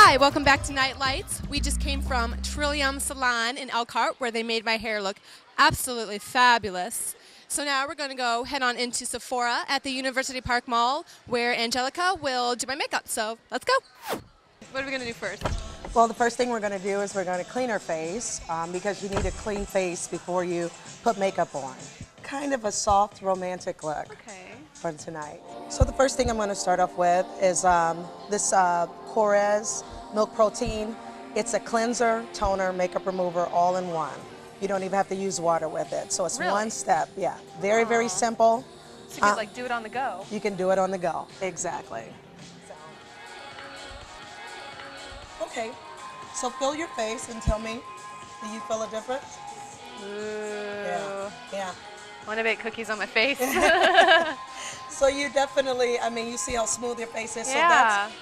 Hi, welcome back to Nightlights. We just came from Trillium Salon in Elkhart where they made my hair look absolutely fabulous. So now we're going to go head on into Sephora at the University Park Mall where Angelica will do my makeup. So let's go. What are we going to do first? Well, the first thing we're going to do is we're going to clean her face because you need a clean face before you put makeup on. Kind of a soft, romantic look for tonight. So the first thing I'm going to start off with is this Corez Milk Protein. It's a cleanser, toner, makeup remover, all in one. You don't even have to use water with it. So it's one step, Very, very simple. So you can like do it on the go. You can do it on the go, exactly. Okay, so feel your face and tell me, do you feel a difference? Ooh. Yeah. I want to bake cookies on my face. So you definitely, I mean, you see how smooth your face is? So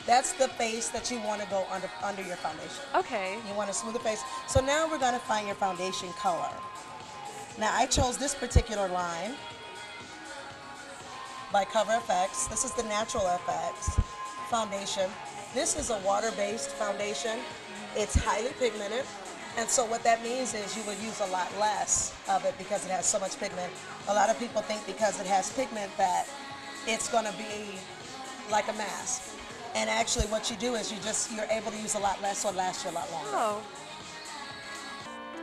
that's the face that you want to go under your foundation. Okay. You want a smoother face. So now we're going to find your foundation color. Now I chose this particular line by Cover FX. This is the Natural FX foundation. This is a water-based foundation. It's highly pigmented. And so what that means is you would use a lot less of it because it has so much pigment. A lot of people think because it has pigment that it's going to be like a mask. And actually what you do is you're able to use a lot less so it lasts you a lot longer. Oh.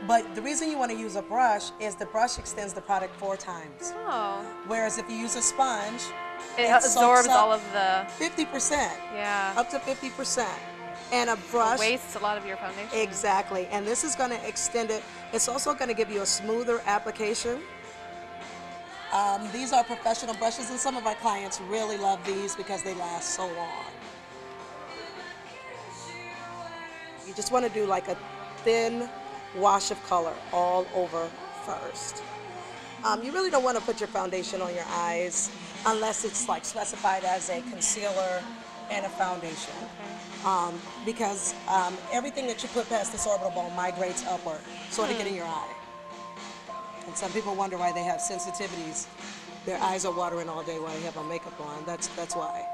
But the reason you want to use a brush is the brush extends the product 4 times. Oh. Whereas if you use a sponge, it absorbs all of the 50%. Yeah. Up to 50%. And a brush wastes a lot of your foundation. Exactly. And this is going to extend it. It's also going to give you a smoother application. These are professional brushes, and some of our clients really love these because they last so long. You just want to do like a thin wash of color all over first. You really don't want to put your foundation on your eyes unless it's like specified as a concealer and a foundation. Because everything that you put past this orbital bone migrates upward, so it'll get in your eye. And some people wonder why they have sensitivities. Their eyes are watering all day while they have a makeup on. That's why.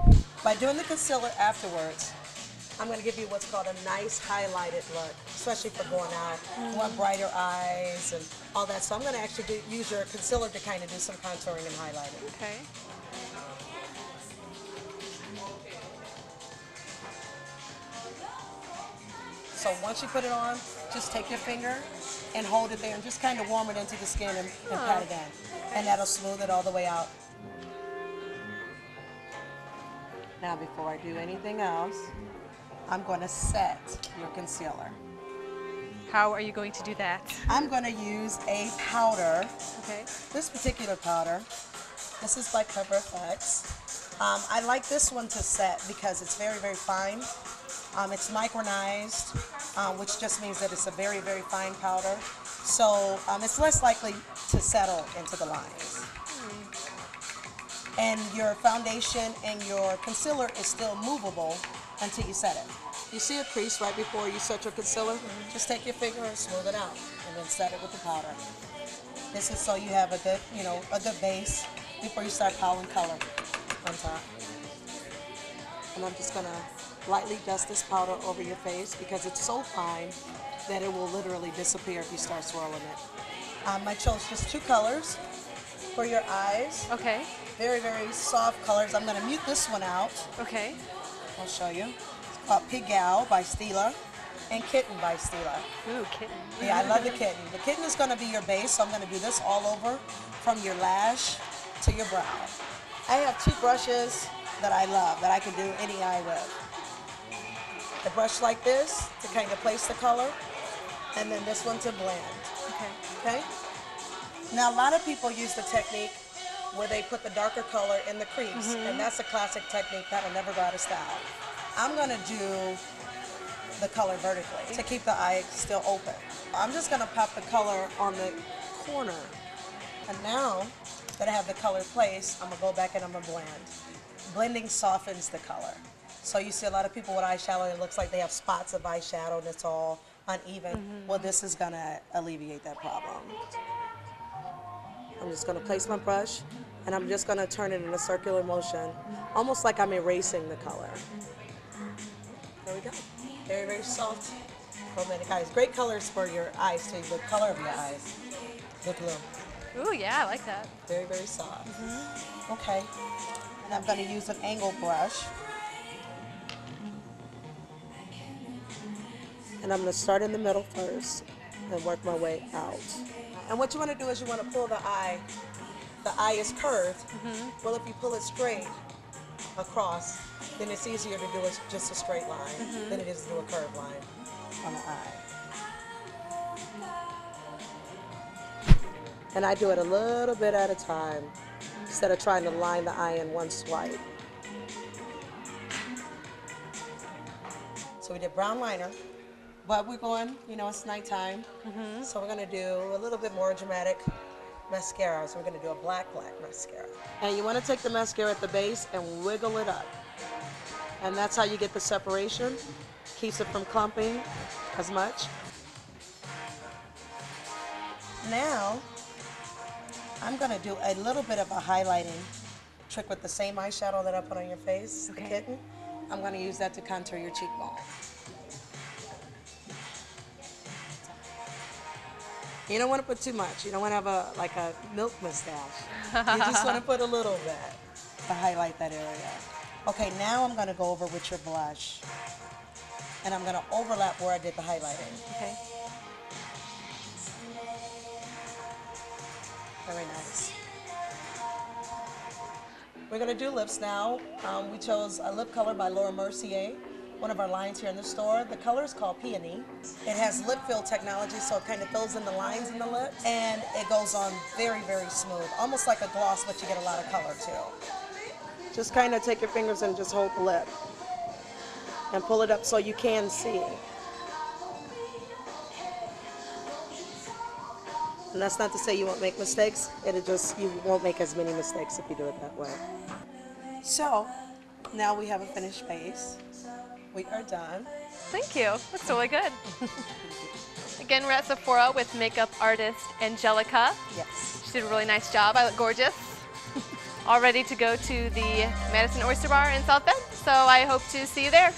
By doing the concealer afterwards, I'm going to give you what's called a nice highlighted look, especially for going out. You want brighter eyes and all that. So I'm going to actually use your concealer to kind of do some contouring and highlighting. Okay. So once you put it on, just take your finger and hold it there and just kind of warm it into the skin and pat it in. And that'll smooth it all the way out. Now before I do anything else, I'm going to set your concealer. How are you going to do that? I'm going to use a powder. Okay. This particular powder, this is by Cover FX. I like this one to set because it's very, very fine. It's micronized, which just means that it's a very, very fine powder. So it's less likely to settle into the lines. And your foundation and your concealer is still movable until you set it. You see a crease right before you set your concealer? Just take your finger and smooth it out, and then set it with the powder. This is so you have a good, a good base before you start piling color on top. And I'm just gonna lightly dust this powder over your face because it's so fine that it will literally disappear if you start swirling it. I chose just 2 colors for your eyes. Okay. Very, very soft colors. I'm gonna mute this one out. Okay. I'll show you. It's called Pig Gal by Stila and Kitten by Stila. Ooh, kitten. Yeah, I love the kitten. The kitten is gonna be your base, so I'm gonna do this all over from your lash to your brow. I have 2 brushes that I love, that I can do any eye with. A brush like this to kind of place the color, and then this one to blend. Okay? Now, a lot of people use the technique where they put the darker color in the crease, and that's a classic technique that'll never go out of style. I'm gonna do the color vertically to keep the eye still open. I'm just gonna pop the color on the corner. And now that I have the color placed, I'm gonna go back and I'm gonna blend. Blending softens the color. So you see a lot of people with eyeshadow, it looks like they have spots of eyeshadow and it's all uneven. Well, this is gonna alleviate that problem. I'm just gonna place my brush and I'm just gonna turn it in a circular motion, almost like I'm erasing the color. There we go. Very, very soft, chromatic eyes. Great colors for your eyes too, the color of your eyes. The blue. Ooh, yeah, I like that. Very, very soft. Okay. And I'm going to use an angle brush. And I'm going to start in the middle first and work my way out. And what you want to do is you want to pull the eye. The eye is curved. Well, if you pull it straight across, then it's easier to do it just a straight line than it is to do a curved line on the eye. And I do it a little bit at a time instead of trying to line the eye in one swipe. So we did brown liner, but we're going, you know, it's nighttime, so we're going to do a little bit more dramatic mascara. So we're going to do a black mascara. And you want to take the mascara at the base and wiggle it up. And that's how you get the separation. Keeps it from clumping as much. Now, I'm going to do a little bit of a highlighting trick with the same eyeshadow that I put on your face, the kitten. I'm going to use that to contour your cheekbone. You don't want to put too much. You don't want to have like a milk mustache. You just want to put a little bit to highlight that area. Okay, now I'm going to go over with your blush. And I'm going to overlap where I did the highlighting. Okay. Very nice. We're going to do lips now. We chose a lip color by Laura Mercier, one of our lines here in the store. The color is called Peony. It has lip fill technology, so it kind of fills in the lines in the lip, and it goes on very, very smooth, almost like a gloss, but you get a lot of color too. Just kind of take your fingers and just hold the lip and pull it up so you can see. And that's not to say you won't make mistakes. It'll just, you won't make as many mistakes if you do it that way. So, now we have a finished base. We are done. Thank you. Looks really good. Again, we're at Sephora with makeup artist Angelica. Yes. She did a really nice job. I look gorgeous. All ready to go to the Madison Oyster Bar in South Bend. So I hope to see you there.